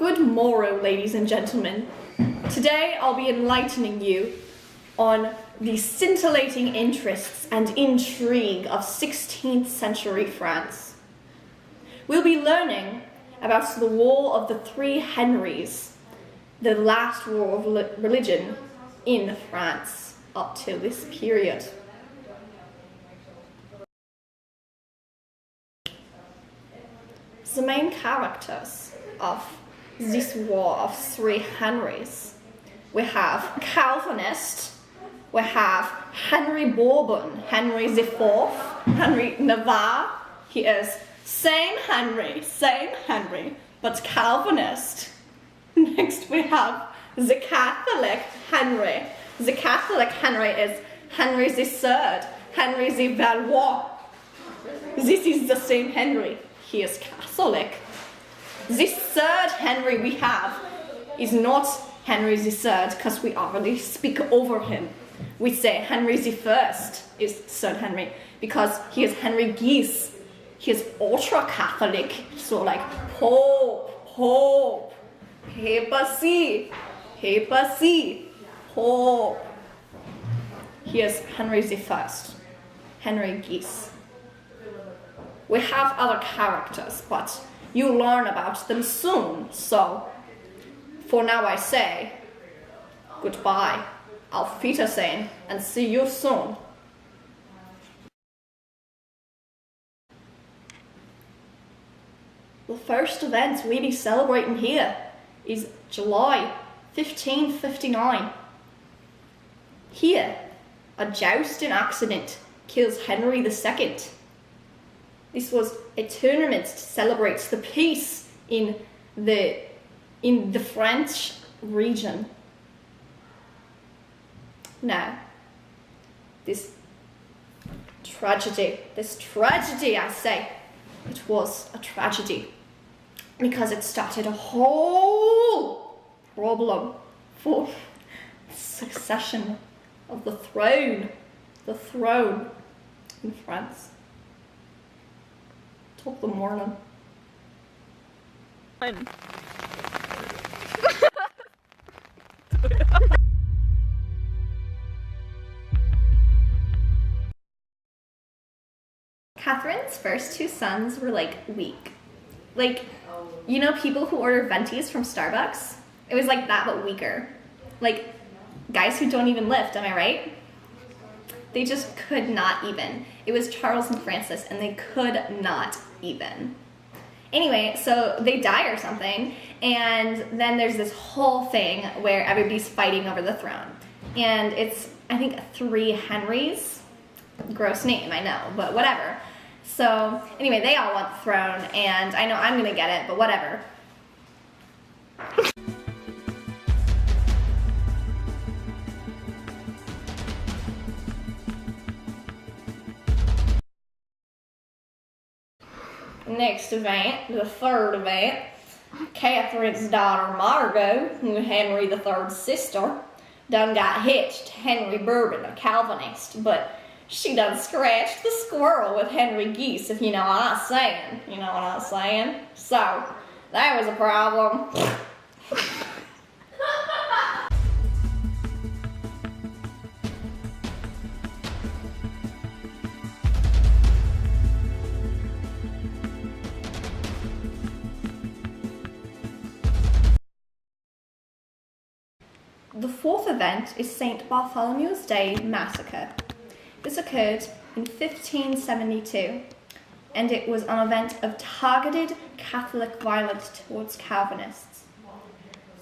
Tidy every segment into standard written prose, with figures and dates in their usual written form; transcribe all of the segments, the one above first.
Good morrow, ladies and gentlemen. Today I'll be enlightening you on the scintillating interests and intrigue of 16th century France. We'll be learning about the War of the Three Henrys, the last war of religion in France up till this period. The main characters of this war of three Henrys. We have Calvinist, we have Henry Bourbon, Henry IV, Henry Navarre. He is same Henry, but Calvinist. Next we have the Catholic Henry. The Catholic Henry is Henry III, Henry the Valois. This is the same Henry. He is Catholic. This third Henry we have is not Henry III because we already speak over him. We say Henry I is third Henry because he is Henry Guise. He is ultra Catholic, so like Pope, papacy, Pope. He is Henry I, Henry Guise. We have other characters, but you'll learn about them soon, so for now I say goodbye, auf Wiedersehen, and see you soon. The first event we'll be celebrating here is July 1559. Here, a jousting accident kills Henry II. This was a tournament to celebrate the peace in the French region. Now, this tragedy, I say, it was a tragedy because it started a whole problem for succession of the throne in France. Top of the morning. Catherine's first two sons were like weak. Like, you know people who order ventis from Starbucks? It was like that but weaker. Like guys who don't even lift, am I right? They just could not even. It was Charles and Francis and they could not even. Anyway, so they die or something, and then there's this whole thing where everybody's fighting over the throne. And it's, I think, three Henrys. Gross name, I know, but whatever. So anyway, they all want the throne, and I know I'm gonna get it, but whatever. Next event, the third event, Catherine's daughter Margo, Henry III's sister, done got hitched to Henry Bourbon, a Calvinist, but she done scratched the squirrel with Henry Guise, if you know what I'm saying. You know what I'm saying? So, that was a problem. The fourth event is St. Bartholomew's Day Massacre. This occurred in 1572, and it was an event of targeted Catholic violence towards Calvinists.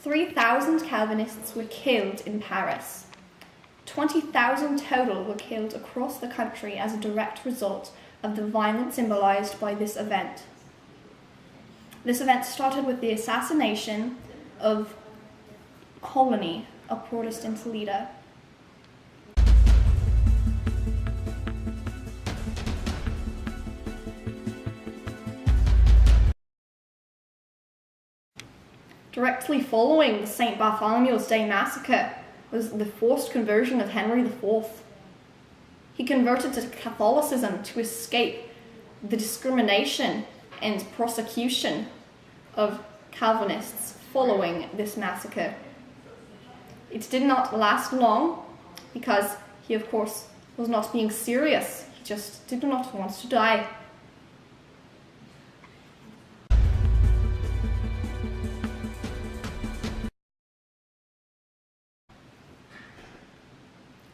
3,000 Calvinists were killed in Paris. 20,000 total were killed across the country as a direct result of the violence symbolized by this event. This event started with the assassination of Coligny, a Protestant leader. Directly following the St. Bartholomew's Day Massacre was the forced conversion of Henry IV. He converted to Catholicism to escape the discrimination and prosecution of Calvinists following this massacre. It did not last long because he, of course, was not being serious. He just did not want to die.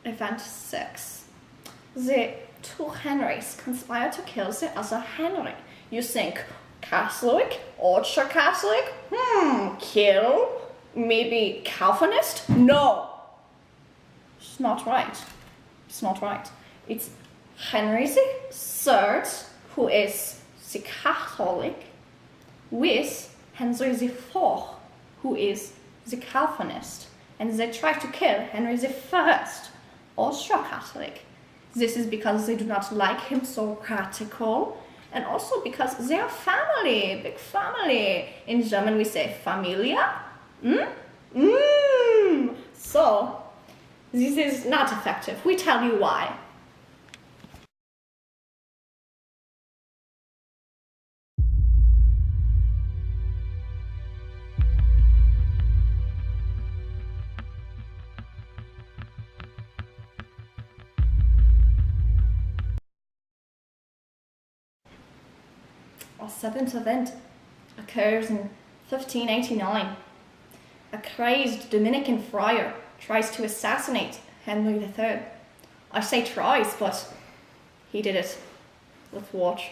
Event 6. The two Henrys conspire to kill the other Henry. You think Catholic? Ultra Catholic? Kill? Maybe Calvinist? No! It's not right. It's not right. It's Henry III, who is the Catholic, with Henry IV, who is the Calvinist. And they try to kill Henry I, Ultra Catholic. This is because they do not like him so radical, and also because they are family, big family. In German we say Familia. So, this is not effective. We tell you why. Our seventh event occurs in 1589. A crazed Dominican friar tries to assassinate Henry III. I say tries, but he did it. Let's watch.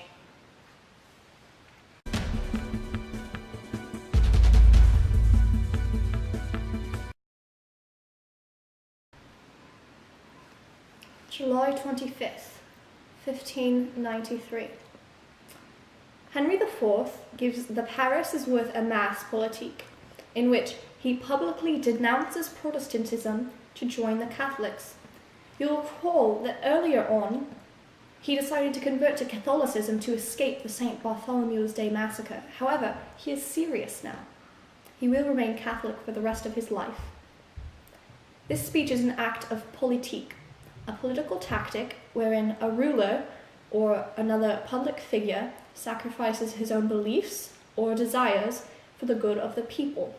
July 25th, 1593. Henry IV gives the Paris' worth a mass politique, in which he publicly denounces Protestantism to join the Catholics. You'll recall that earlier on, he decided to convert to Catholicism to escape the St. Bartholomew's Day Massacre. However, he is serious now. He will remain Catholic for the rest of his life. This speech is an act of politique, a political tactic wherein a ruler or another public figure sacrifices his own beliefs or desires for the good of the people.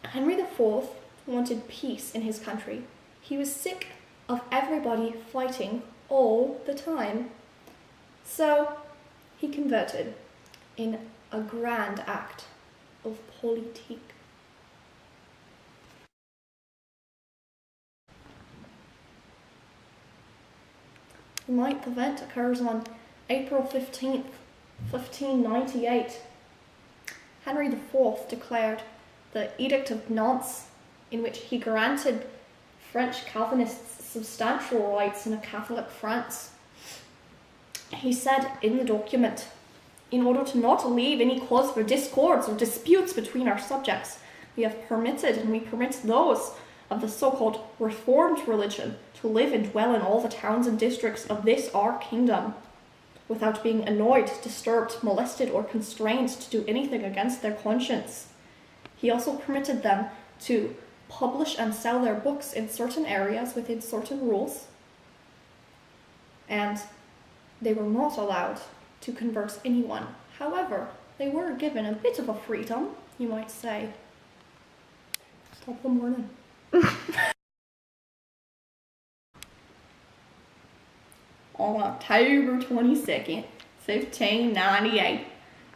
Henry IV wanted peace in his country. He was sick of everybody fighting all the time. So he converted in a grand act of politique. The ninth event occurs on April 15th, 1598. Henry IV declared the Edict of Nantes, in which he granted French Calvinists substantial rights in a Catholic France. He said in the document, in order to not leave any cause for discords or disputes between our subjects, we have permitted and we permit those of the so-called Reformed religion to live and dwell in all the towns and districts of this our kingdom, without being annoyed, disturbed, molested, or constrained to do anything against their conscience. He also permitted them to publish and sell their books in certain areas within certain rules, and they were not allowed to convert anyone. However, they were given a bit of a freedom, you might say. Stop the morning. On October 22nd, 1598,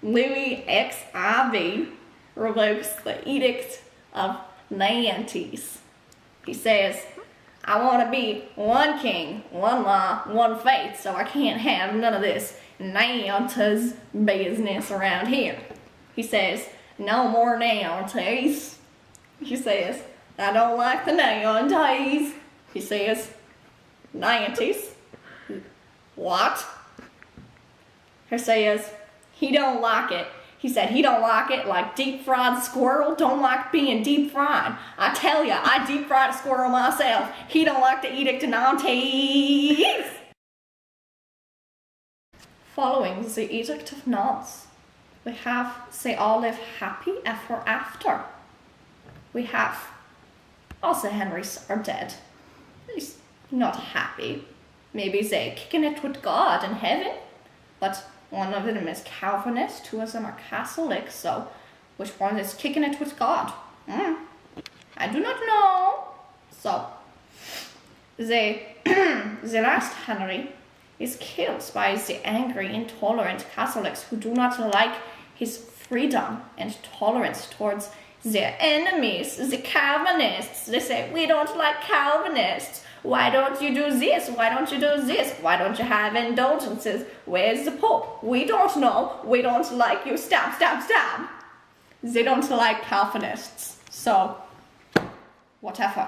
Louis XIV revokes the Edict of Nantes. He says, I want to be one king, one law, one faith, so I can't have none of this Nantes business around here. He says, no more Nantes. He says, I don't like the Nantes. He says, Nantes. What? He says, he don't like it. He said he don't like it like deep-fried squirrel don't like being deep-fried. I tell ya, I deep-fried a squirrel myself. He don't like the Edict of Nantes. Following the Edict of Nantes, we have they all live happy ever after. We have all the Henrys are dead. He's not happy. Maybe they're kicking it with God in heaven, but one of them is Calvinist, two of them are Catholic, so Which one is kicking it with God? I do not know. So, the last Henry is killed by the angry, intolerant Catholics who do not like his freedom and tolerance towards their enemies, the Calvinists. They say, we don't like Calvinists. Why don't you do this? Why don't you do this? Why don't you have indulgences? Where's the Pope? We don't know. We don't like you. Stab, stab, stab. They don't like Calvinists. So, whatever.